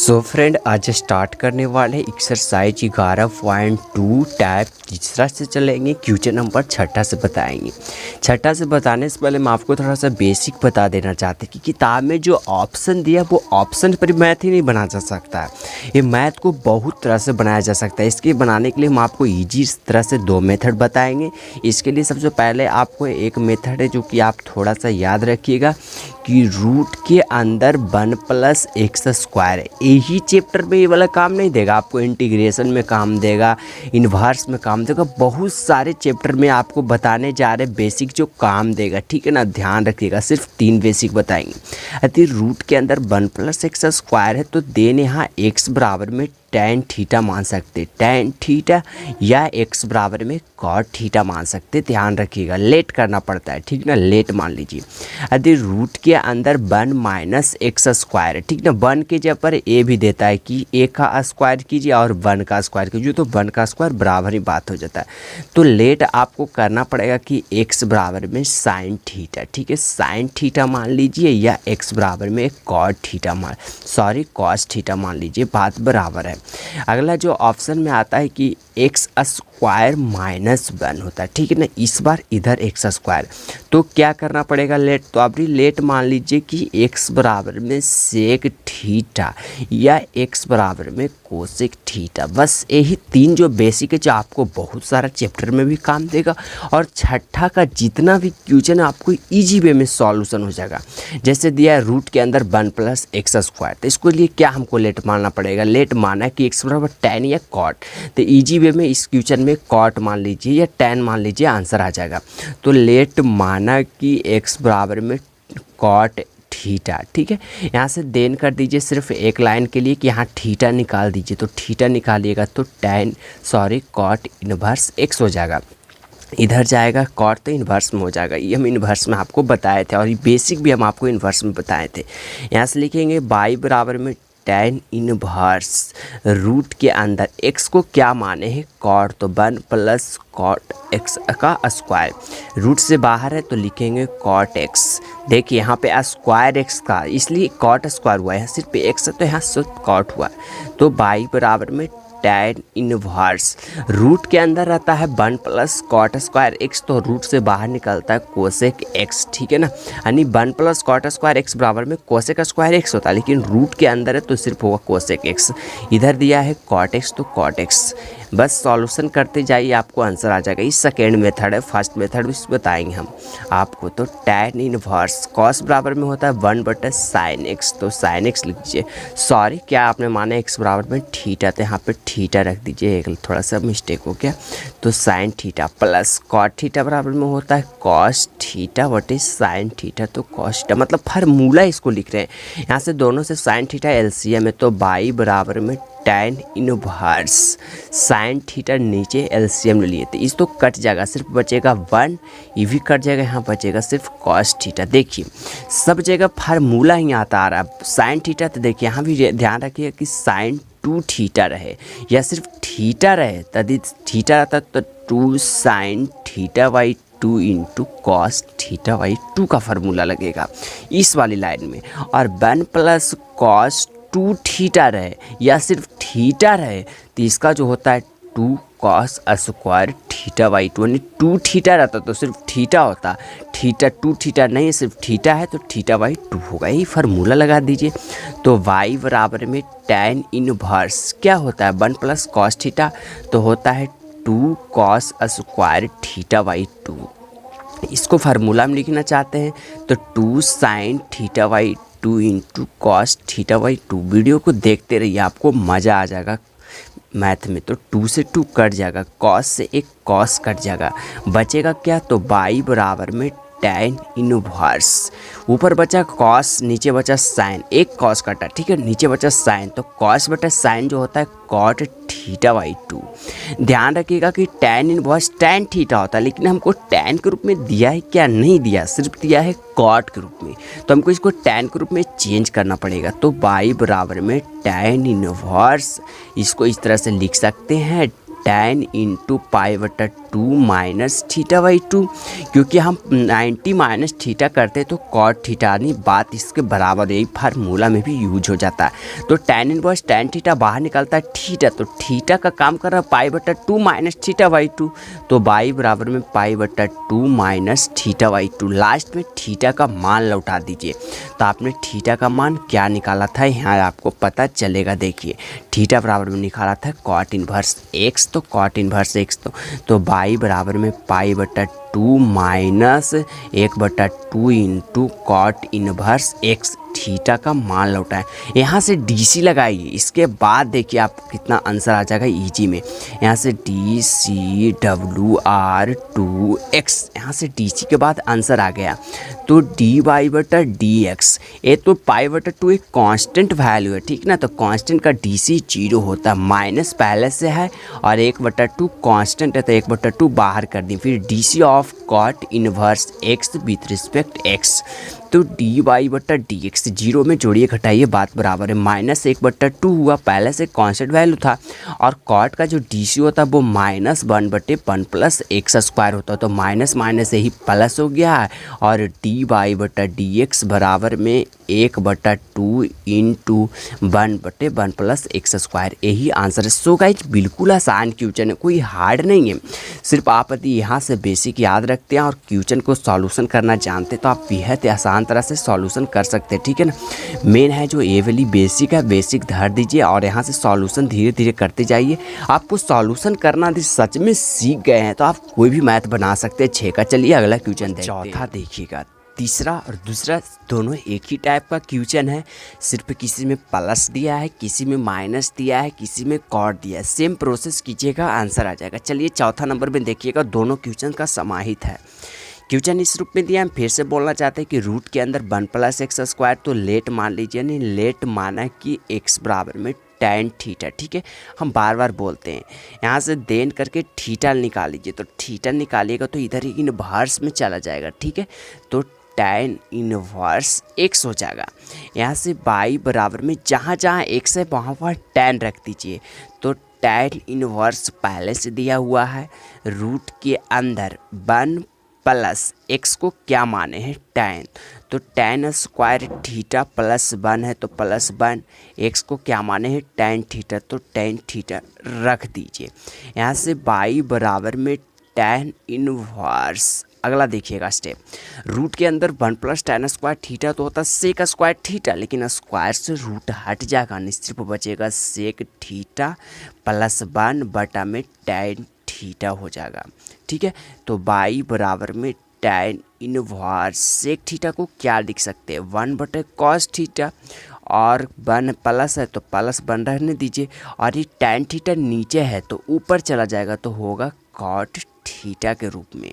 So friend, आज start करने वाले एक्सरसाइज 11.2 टाइप तीसरा से चलेंगे। क्वेश्चन नंबर छठा से बताएंगे। छठा से बताने से पहले मैं आपको थोड़ा सा बेसिक बता देना चाहते हैं कि किताब में जो ऑप्शन दिया वो ऑप्शन पर मैथ ही नहीं बना जा सकता है। ये मैथ को बहुत तरह से बनाया जा सकता है। इसके बनाने के लिए हम आपको ईजी तरह से दो मेथड बताएंगे। इसके लिए सबसे पहले आपको एक मेथड है जो कि आप थोड़ा सा याद रखिएगा कि रूट के अंदर 1 + x² है। यही चैप्टर में ये वाला काम नहीं देगा, आपको इंटीग्रेशन में काम देगा, इन्वर्स में काम देगा, बहुत सारे चैप्टर में आपको बताने जा रहे बेसिक जो काम देगा। ठीक है ना, ध्यान रखिएगा। सिर्फ 3 बेसिक बताएंगे। यदि रूट के अंदर 1 + x² है तो देन यहाँ x बराबर में tan थीटा मान सकते, tan थीटा या x बराबर में cot थीटा मान सकते। ध्यान रखिएगा, लेट करना पड़ता है। ठीक ना, लेट मान लीजिए। यदि रूट के अंदर 1 - x² है, ठीक ना, 1 के जगह पर a भी देता है कि a का स्क्वायर कीजिए और 1 का स्क्वायर कीजिए तो 1 का स्क्वायर बराबर ही बात हो जाता है। तो लेट आपको करना पड़ेगा कि x बराबर में sin थीटा, ठीक है, sin थीटा मान लीजिए या x बराबर में cos थीटा cos थीटा मान लीजिए, बात बराबर है। अगला जो ऑप्शन में आता है कि x² - 1 होता है, ठीक है ना, इस बार इधर x²। तो क्या करना पड़ेगा, लेट। तो आप लेट मान लीजिए कि x बराबर में sec थीटा या x बराबर में cosec थीटा। बस यही 3 जो बेसिक है जो आपको बहुत सारा चैप्टर में भी काम देगा और छठा का जितना भी क्वेश्चन है आपको इजी वे में सॉल्यूशन हो जाएगा। जैसे दिया है रूट के अंदर 1 + x², तो इसके लिए क्या हमको लेट मानना पड़ेगा। लेट माना कि x बराबर tan या cot, तो इजी वे में इस क्वेश्चन में cot मान लीजिए या tan मान लीजिए, आंसर आ जाएगा। तो लेट माना कि x बराबर में cot थीटा, ठीक है। यहाँ से देन कर दीजिए सिर्फ एक लाइन के लिए कि यहाँ थीटा निकाल दीजिए। तो थीटा निकालिएगा तो cot इनवर्स x हो जाएगा। इधर जाएगा कॉट तो इन्वर्स में हो जाएगा। ये हम इन्वर्स में आपको बताए थे और ये बेसिक भी हम आपको इन्वर्स में बताए थे। यहाँ से लिखेंगे y बराबर में tan इनवर्स रूट के अंदर x को क्या माने हैं, cot, तो 1 + cot x का स्क्वायर। रूट से बाहर है तो लिखेंगे cot x। देखिए यहाँ पे स्क्वायर x का, इसलिए cot स्क्वायर हुआ है, सिर्फ x है तो यहाँ सिर्फ cot हुआ। तो y बराबर में tan इनवर्स रूट के अंदर रहता है 1 + cot² x, तो रूट से बाहर निकलता है cosec x, ठीक है ना। यानी 1 + cot² x बराबर में cosec² x होता है, लेकिन रूट के अंदर है तो सिर्फ होगा cosec x। इधर दिया है cot x तो cot x। बस सॉल्यूशन करते जाइए, आपको आंसर आ जाएगा। इस सेकेंड मेथड है, फर्स्ट मेथड भी बताएंगे हम आपको। तो tan इनवर्स cos बराबर में होता है 1/sin x, तो sin x लिख दीजिए। सॉरी, क्या आपने माना x बराबर में थीटा, तो यहाँ पे थीटा रख दीजिए, एक थोड़ा सा मिस्टेक हो गया। तो sin theta plus cot theta बराबर में होता है cos थीटा बटे sin थीटा, तो cos थीटा मतलब फार्मूला इसको लिख रहे हैं। यहाँ से दोनों से sin थीटा एलसीएम है, तो y बराबर में tan इनवर्स sin थीटा नीचे एलसीएम ले लिए, तो इस तो कट जाएगा, सिर्फ बचेगा 1, ये भी कट जाएगा, यहाँ बचेगा सिर्फ cos थीटा। देखिए सब जगह फार्मूला ही आता आ रहा है। sin थीटा, तो देखिए यहाँ भी ध्यान रखिए कि sin 2 थीटा रहे या सिर्फ थीटा रहे, यदि थीटा रहता तो 2 sin θ/2 × cos θ/2 का फार्मूला लगेगा इस वाली लाइन में। और 1 + cos 2 थीटा रहे या सिर्फ थीटा रहे तो इसका जो होता है 2 cos² θ/2, यानी 2 थीटा रहता तो सिर्फ थीटा होता, थीटा 2 थीटा नहीं, सिर्फ थीटा है तो θ/2 होगा। यही फार्मूला लगा दीजिए। तो y बराबर में tan इनवर्स क्या होता है, 1 + cos θ, तो होता है 2 cos² θ/2। इसको फार्मूला में लिखना चाहते हैं तो 2 sin θ/2 × cos θ/2। वीडियो को देखते रहिए, आपको मज़ा आ जाएगा मैथ में। तो 2 से 2 कट जाएगा, cos से एक cos कट जाएगा, बचेगा क्या, तो y बराबर में tan इनवर्स, ऊपर बचा cos, नीचे बचा sin, एक cos कटा, ठीक है, नीचे बचा sin, तो cos बटा sin जो होता है cot θ/2। ध्यान रखिएगा कि tan इनवर्स tan थीटा होता है, लेकिन हमको tan के रूप में दिया है क्या, नहीं दिया, सिर्फ दिया है cot के रूप में, तो हमको इसको tan के रूप में चेंज करना पड़ेगा। तो y बराबर में tan इनवर्स, इसको इस तरह से लिख सकते हैं tan × π/2 - थीटा बाई 2, क्योंकि हम 90 माइनस थीटा करते हैं तो कॉट थीटा, यानी बात इसके बराबर, यही फार्मूला में भी यूज हो जाता है। तो tan इनवर्स tan थीटा बाहर निकलता है थीटा, तो थीटा का काम कर रहा है पाई बटा 2 माइनस थीटा बाई 2, तो बाई बराबर में पाई बटा 2 माइनस थीटा बाई 2। लास्ट में थीटा का मान लौटा दीजिए। तो आपने थीटा का मान क्या निकाला था यहाँ आपको पता चलेगा। देखिए थीटा बराबर में निकाला था कॉट इनवर्स एक्स, तो कॉट इनवर्स एक्स तो बाई बराबर में पाई बटा 2 minus 1/2 into cot inverse x, theta का मान लौटा है। यहाँ से डीसी लगाइए, इसके बाद देखिए आप कितना आंसर आ जाएगा इजी में। यहाँ से DCWR2x, यहाँ से डीसी के बाद आंसर आ गया। तो dy/dx, ये तो पाई/2 एक कांस्टेंट वैल्यू है, ठीक ना। तो कांस्टेंट का डीसी 0 होता है, माइनस पहले से है और 1/2 कांस्टेंट है तो 1/2 बाहर कर दी। फिर d c of cot inverse x with respect x, तो dy/dx 0 में जोड़िए घटाइए बात बराबर है, माइनस 1/2 हुआ, पहले से कांस्टेंट वैल्यू था। और कॉट का जो डीसी होता है वो -1/1 प्लस एक्स स्क्वायर होता है, तो माइनस माइनस यही प्लस हो गया है। और dy/dx बराबर में 1/2 इंटू 1/1 प्लस एक्स स्क्वायर, यही आंसर है। सो गाइस बिल्कुल आसान क्वेश्चन है, कोई हार्ड नहीं है। सिर्फ आप यदि यहाँ से बेसिक याद रखते हैं और क्वेश्चन को सॉल्यूशन करना जानते तो आप बेहद आसान तरह से सॉल्यूशन कर सकते हैं, ठीक है ना। मेन है जो ये वाली बेसिक है, बेसिक धर दीजिए और यहाँ से सॉल्यूशन धीरे धीरे करते जाइए। आपको सॉल्यूशन करना यदि सच में सीख गए हैं तो आप कोई भी मैथ बना सकते हैं 6 का। चलिए अगला क्वेश्चन देखते हैं। चौथा देखिएगा, तीसरा और दूसरा दोनों एक ही टाइप का क्वेश्चन है, सिर्फ किसी में प्लस दिया है, किसी में माइनस दिया है, किसी में कॉट दिया है। सेम प्रोसेस कीजिएगा, आंसर आ जाएगा। चलिए चौथा नंबर में देखिएगा, दोनों क्वेश्चन का समाहित है। क्वेश्चन इस रूप में दिया, हम फिर से बोलना चाहते हैं कि रूट के अंदर 1 प्लस एक्स स्क्वायर, तो लेट मान लीजिए, नहीं लेट माना कि एक्स बराबर में tan थीटा, ठीक है। हम बार बार बोलते हैं, यहाँ से देन करके थीटा निकाल लीजिए, तो थीटा निकालिएगा तो इधर ही इनवर्स में चला जाएगा, ठीक है। तो tan इनवर्स x हो जाएगा। यहाँ से बाई बराबर में जहाँ जहाँ x है वहाँ वहाँ tan रख दीजिए, तो tan इनवर्स पहले से दिया हुआ है। रूट के अंदर 1 प्लस x को क्या माने हैं tan, तो tan स्क्वायर थीटा प्लस 1 है तो प्लस 1, x को क्या माने हैं tan थीटा, तो tan थीटा रख दीजिए। यहाँ से बाई बराबर में tan इनवर्स, अगला देखिएगा स्टेप, रूट के अंदर 1 प्लस tan स्क्वायर थीटा तो होता है सेक स्क्वायर थीटा, लेकिन स्क्वायर से रूट हट जाएगा, सिर्फ बचेगा सेक थीटा प्लस 1 बटा में tan थीटा हो जाएगा, ठीक है। तो बाई बराबर में tan इनवर्स सेक थीटा को क्या लिख सकते हैं 1 बटे कॉस थीटा, और 1 प्लस है तो प्लस 1 रहने दीजिए, और ये tan थीटा नीचे है तो ऊपर चला जाएगा तो होगा कॉट थीटा के रूप में।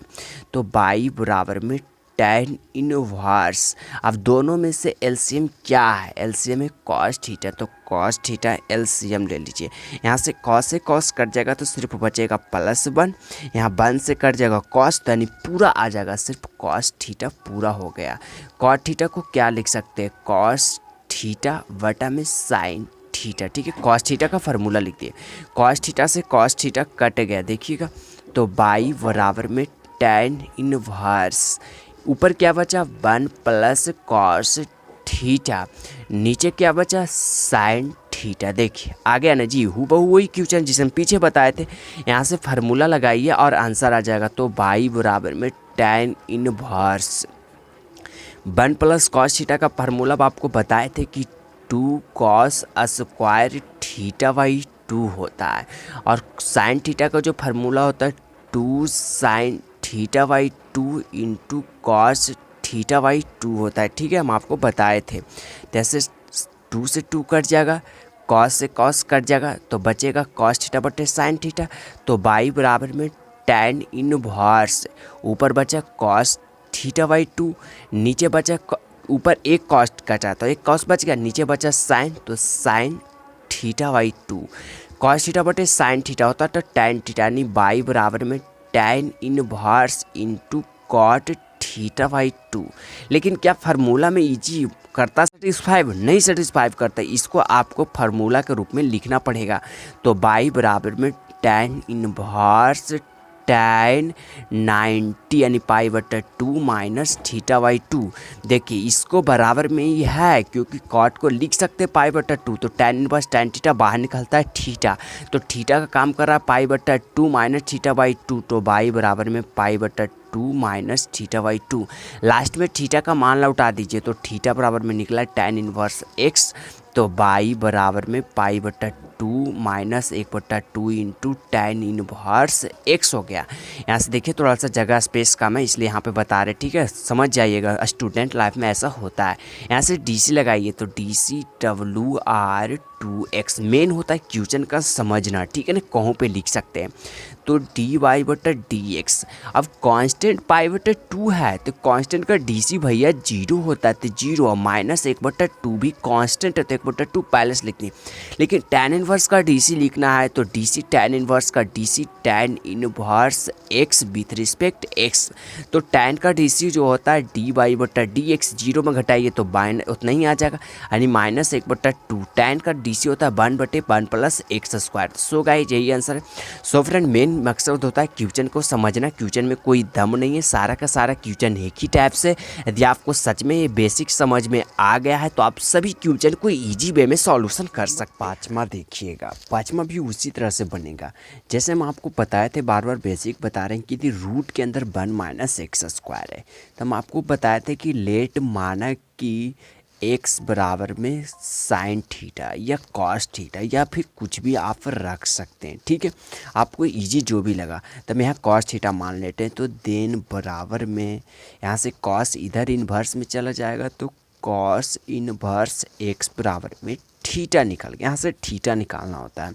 तो बाई बराबर में tan इनवर्स, अब दोनों में से एलसीएम क्या है, एलसीएम है कॉस थीटा, तो कॉस थीटा एलसीएम ले लीजिए। यहाँ से कॉस से कॉस कट जाएगा तो सिर्फ बचेगा प्लस 1, यहाँ 1 से कट जाएगा कॉस, यानी पूरा आ जाएगा, सिर्फ कॉस थीटा पूरा हो गया। कॉट थीटा को क्या लिख सकते हैं कॉस थीटा बटा में साइन थीटा, ठीक है। कॉस थीटा का फार्मूला लिख दिए, कॉस थीटा से कॉस थीटा कट गया, देखिएगा। तो बाई बराबर में tan इनवर्स, ऊपर क्या बचा 1 प्लस कॉस थीटा, नीचे क्या बचा साइन थीटा। देखिए आ गया ना जी, हूबहू वही क्वेश्चन जिसे हम पीछे बताए थे। यहाँ से फार्मूला लगाइए और आंसर आ जाएगा। तो बाई बराबर में tan inverse 1 plus cos theta का फार्मूला आपको बताए थे कि 2 कॉस स्क्वायर थीटा बाई 2 होता है, और साइन थीटा का जो फार्मूला होता है 2 sign theta by 2 into cos theta by 2 होता है, ठीक है। हम आपको बताए थे। जैसे 2 से 2 कट जाएगा, कॉस से कॉस कट जाएगा, तो बचेगा कॉस थीटा बटे साइन थीटा। तो बाई बराबर में tan इनवर्स, ऊपर बचा कॉस थीटा बाई 2, नीचे बचा, ऊपर एक कॉस कटा तो एक कॉस बच गया, नीचे बचा साइन, तो sine theta by 2, cos theta बटे साइन थीटा होता तो tan थीटा, यानी बाई बराबर में tan inverse into cot theta by 2। लेकिन क्या फार्मूला में इजी करता सेटिस्फाई? नहीं सेटिस्फाई करता, इसको आपको फार्मूला के रूप में लिखना पड़ेगा। तो बाई बराबर में tan इनवर्स tan 90 यानी पाई बटा 2 माइनस थीटा बाई 2। देखिए इसको बराबर में ही है क्योंकि कॉट को लिख सकते हैं पाई बटा 2, तो tan इनवर्स tan थीटा बाहर निकलता है थीटा, तो थीटा का काम कर रहा है पाई बटा 2 माइनस थीटा बाई 2, तो बाई बराबर में पाई बटा 2 माइनस थीटा बाई 2। लास्ट में थीटा का मान लौटा दीजिए तो थीटा बराबर में निकला tan इनवर्स x, तो बाई बराबर में पाई बटा 2 minus 1/2 into tan inverse x हो गया। यहाँ से देखिए थोड़ा सा जगह स्पेस कम है इसलिए यहाँ पे बता रहे, ठीक है, समझ जाइएगा, स्टूडेंट लाइफ में ऐसा होता है। यहाँ से DC लगाइए तो DC WR2x मेन होता है क्वेश्चन का समझना, ठीक है ना, कहीं पे लिख सकते हैं। तो dy/dx, अब कांस्टेंट पाई बटा 2 है तो कांस्टेंट का DC भैया 0 होता है, तो 0 माइनस 1/2 भी कांस्टेंट है तो 1/2 पहले से लिखनी। लेकिन tan इनवर्स का DC लिखना है तो DC tan इनवर्स का DC tan inverse x with respect x, तो tan का DC जो होता है dy/dx 0 में घटाइए तो बाइन उतना ही आ जाएगा यानी माइनस 1/2। tan का DC होता है 1/1 plus x square. So guys यही आंसर है। सो फ्रेंड मेन मकसद होता है क्वेश्चन को समझना, क्वेश्चन में कोई दम नहीं है, सारा का सारा क्वेश्चन एक ही टाइप से। यदि आपको सच में ये बेसिक समझ में आ गया है तो आप सभी क्वेश्चन को इजी वे में सॉल्यूशन कर सकते। पाँचवा देखिएगा, पाँचवा भी उसी तरह से बनेगा जैसे हम आपको बताए थे, बार बार बेसिक बता रहे हैं कि यदि रूट के अंदर 1 माइनस एक्स स्क्वायर है तो हम आपको बताए थे कि लेट माना कि x बराबर में साइन थीटा या कॉस थीटा या फिर कुछ भी आप रख सकते हैं, ठीक है, आपको इजी जो भी लगा। तो हम यहाँ कॉस थीटा मान लेते हैं तो देन बराबर में यहाँ से कॉस इधर इन्वर्स में चला जाएगा तो कॉस इन्वर्स x बराबर में थीटा निकल गया, यहाँ से थीटा निकालना होता है।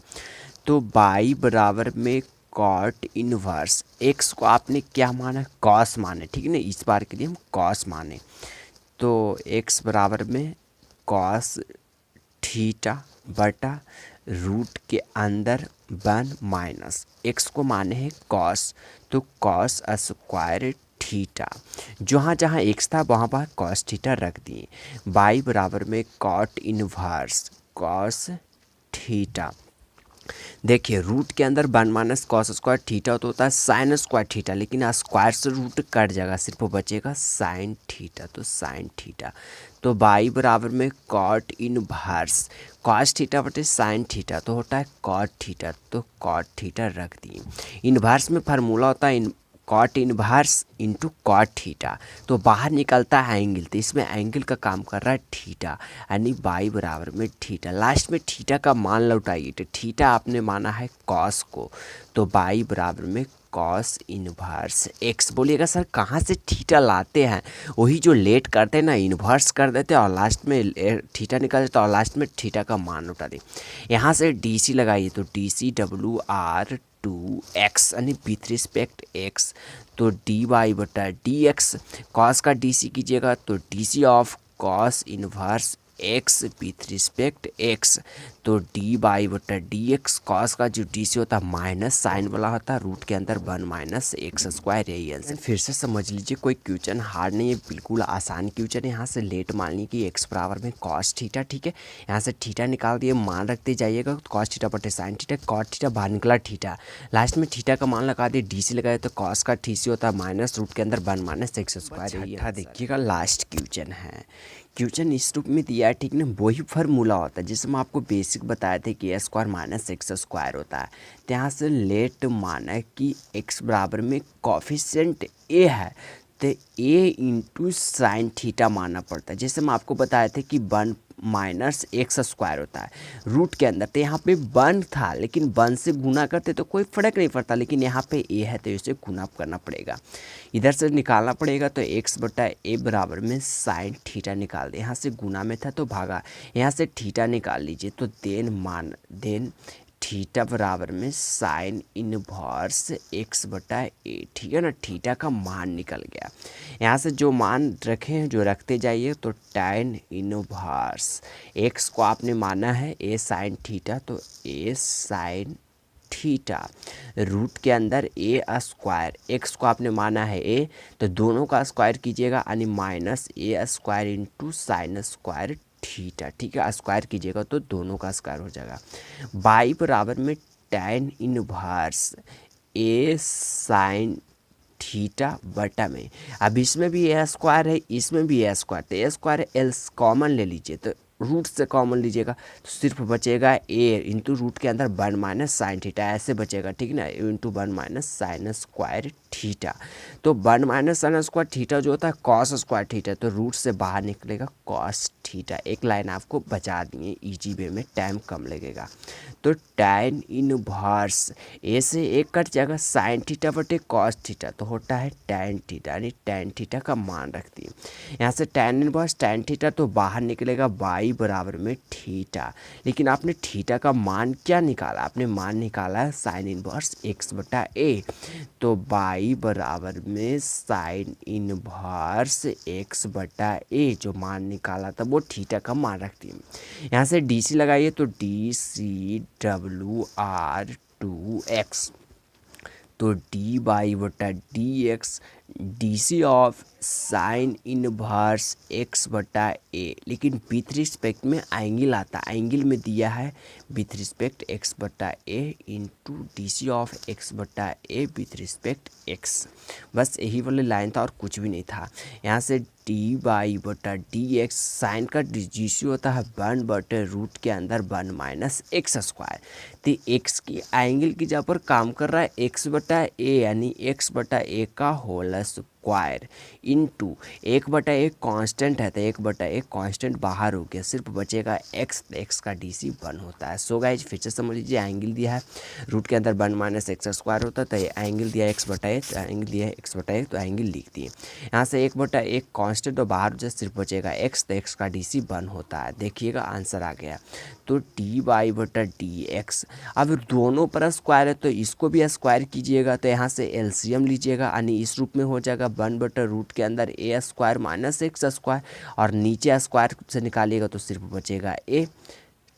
तो बाई बराबर में कॉट इन्वर्स x को आपने क्या माना, कॉस माने, ठीक है ना, इस बार के लिए हम कॉस माने, तो x बराबर में कॉस थीटा बटा रूट के अंदर 1 माइनस x को माने हैं कॉस, तो कॉस स्क्वायर थीटा, जहाँ जहाँ x था वहाँ वहाँ कॉस थीटा रख दिए। बाई बराबर में कॉट इनवर्स कॉस थीटा, देखिए रूट के अंदर 1 माइनस कॉस स्क्वायर थीटा तो होता है साइन स्क्वायर थीटा, लेकिन स्क्वायर से रूट कट जाएगा, सिर्फ बचेगा साइन थीटा, तो साइन थीटा। तो बाई बराबर में कॉट इनवर्स कॉस थीटा बटे साइन थीटा तो होता है कॉट थीटा, तो कॉट थीटा रख दिए। इनवर्स में फार्मूला होता है cot inverse into cot theta, तो बाहर निकलता है एंगल, तो इसमें एंगल का काम कर रहा है थीटा, यानी बाई बराबर में थीटा। लास्ट में थीटा का मान लौटाइए, तो थीटा आपने माना है कॉस को, तो बाई बराबर में कॉस इनवर्स एक्स। बोलिएगा सर कहाँ से थीटा लाते हैं, वही जो लेट करते हैं ना, इन्वर्स कर देते हैं और लास्ट में थीटा निकल जाता है और लास्ट में थीटा का मान लौटा दे। यहाँ से DC लगाइए तो DC WR2x यानी विथ रिस्पेक्ट x, तो dy/dx, कॉस का DC कीजिएगा तो DC of cos inverse x with respect x, तो dy/dx, कॉस का जो DC होता है माइनस साइन वाला होता है, रूट के अंदर 1 माइनस एक्स स्क्वायर, यही आंसर। फिर से समझ लीजिए कोई क्वेश्चन हार्ड नहीं है, बिल्कुल आसान क्वेश्चन है। यहाँ से लेट मान ली कि x बराबर में कॉस थीटा, ठीक है, यहाँ से थीटा निकाल दिए, मान रखते जाइएगा, कॉस थीटा बटे साइन थीटा, कॉट थीटा बाहर निकला थीटा, लास्ट में थीटा का मान लगा दिए, DC लगाए तो कॉस का DC होता है माइनस रूट के अंदर 1 माइनस एक्स स्क्वायर। देखिएगा लास्ट क्वेश्चन है, क्वेश्चन इस रूप में दिया है, ठीक ना, वही फार्मूला होता है जिसमें आपको बेसिक बताए थे कि स्क्वायर माइनस एक्स स्क्वायर होता है। तो यहाँ से लेट माना कि x बराबर में कॉफिशिएंट a है तो a इंटू साइन थीटा मानना पड़ता है। जैसे हम आपको बताए थे कि 1 माइनस एक्स स्क्वायर होता है रूट के अंदर, तो यहाँ पे 1 था लेकिन 1 से गुना करते तो कोई फ़र्क नहीं पड़ता, लेकिन यहाँ पे a है तो इसे गुना करना पड़ेगा, इधर से निकालना पड़ेगा, तो x बटा a बराबर में साइन थीटा निकाल दे, यहाँ से गुना में था तो भागा, यहाँ से थीटा निकाल लीजिए, तो देन थीटा बराबर में साइन इनवर्स x बटा a, ठीक है ना, थीटा का मान निकल गया। यहाँ से जो मान रखे हैं जो रखते जाइए, तो tan इनवर्स x को आपने माना है a साइन थीटा, तो a साइन थीटा रूट के अंदर a स्क्वायर, x को आपने माना है a, तो दोनों का स्क्वायर कीजिएगा यानी minus a square into sine square theta, ठीक है, स्क्वायर कीजिएगा तो दोनों का स्क्वायर हो जाएगा। बाई बराबर में tan इनवर्स ए साइन थीटा बटा में। अब इसमें भी ए स्क्वायर है, इसमें भी ए स्क्वायर, तो ए स्क्वायर है, एल कॉमन ले लीजिए, तो रूट से कॉमन लीजिएगा तो सिर्फ बचेगा ए इंटू रूट के अंदर 1 माइनस साइन थीटा, ऐसे बचेगा, ठीक ना, into 1 minus sign square theta. तो 1 माइनस साइन स्क्वायर थीटा जो होता है कॉस स्क्वायर थीटा, तो रूट से बाहर निकलेगा कॉस थीटा। एक लाइन आपको बचा दिए इजी वे में, टाइम कम लगेगा। तो tan इनवर्स ए से एक कट जाएगा, साइन थीटा बटे कॉस थीटा, तो होता है tan थीटा, यानी tan थीटा का मान रखती है यहाँ से। tan इनवर्स tan थीटा तो बाहर निकलेगा y बराबर में थीटा, लेकिन आपने थीटा का मान क्या निकाला, आपने मान निकाला है साइन इनवर्स x बटा ए, तो y बराबर में साइन इनवर्स x बटा ए जो मान निकाला था वो थीटा का मान रखती है। यहाँ से डी सी लगाइए तो dCWR2x, तो डी वाई बटा d x d c of sine inverse x बटा ए, लेकिन विथ रिस्पेक्ट में एंगल आता है, एंगल में दिया है विथ रिस्पेक्ट एक्स बटा a into d c of x बटा ए विथ रिस्पेक्ट एक्स। बस यही वाली लाइन था और कुछ भी नहीं था। यहाँ से डी वाई बटा डी एक्स, साइन का जी सी होता है 1 बटे रूट के अंदर 1 माइनस एक्स स्क्वायर, तो एक्स की एंगल की जगह पर काम कर रहा है एक्स बटा ए, यानी एक्स बटा ए का होल स्क्वायर इंटू 1 बटा ए कांस्टेंट है, तो 1 बटा ए कांस्टेंट बाहर हो गया, सिर्फ बचेगा एक्स, तो एक्स का डी सी 1 होता है। सो गाइज फिर से समझ लीजिए, एंगल दिया है रूट के अंदर 1 माइनस एक्स स्क्वायर होता है, तो ये एंगल दिया है एक्स बटा ए, तो एंगल दिया है एक्स बटा ए, तो एंगल लिख दिए। यहाँ से 1 बटा ए कांस्टेंट तो बाहर हो जाए, सिर्फ बचेगा एक्स, तो एक्स का डी सी 1 होता है। देखिएगा आंसर आ गया। तो डी वाई बटा डी एक्स, अब दोनों पर स्क्वायर है तो इसको भी स्क्वायर कीजिएगा, तो यहाँ से एलसीएम लीजिएगा, यानी इस रूप में हो जाएगा 1 बटा रूट के अंदर a square minus x square, और नीचे स्क्वायर से निकालिएगा तो सिर्फ बचेगा ए,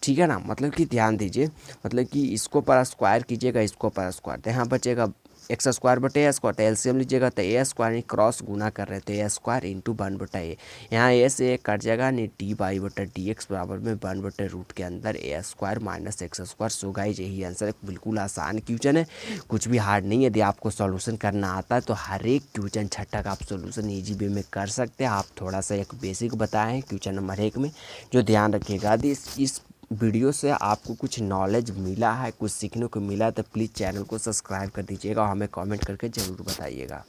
ठीक है ना। मतलब कि ध्यान दीजिए, मतलब कि इसको पर स्क्वायर कीजिएगा, इसको पर स्क्वायर, तो यहाँ बचेगा एक्स स्क्वायर बटे ए स्क्वायर, तो एलसीएम लीजिएगा तो ए स्क्वायर क्रॉस गुना कर रहे थे, ए स्क्वायर इंटू 1 बटा ए, यहाँ ए से ए कट जाएगा, नहीं डी वाई बटा डी एक्स बराबर में 1 बटे रूट के अंदर a square minus x square. So guys यही आंसर है, बिल्कुल आसान क्वेश्चन है, कुछ भी हार्ड नहीं है। यदि आपको सॉल्यूशन करना आता है तो हर एक क्वेश्चन छठा का आप सॉल्यूशन ईजी वे में कर सकते हैं। आप थोड़ा सा एक बेसिक बताए हैं क्वेश्चन नंबर 1 में, जो ध्यान रखिएगा। यदि इस वीडियो से आपको कुछ नॉलेज मिला है, कुछ सीखने को मिला है, तो प्लीज़ चैनल को सब्सक्राइब कर दीजिएगा और हमें कमेंट करके ज़रूर बताइएगा।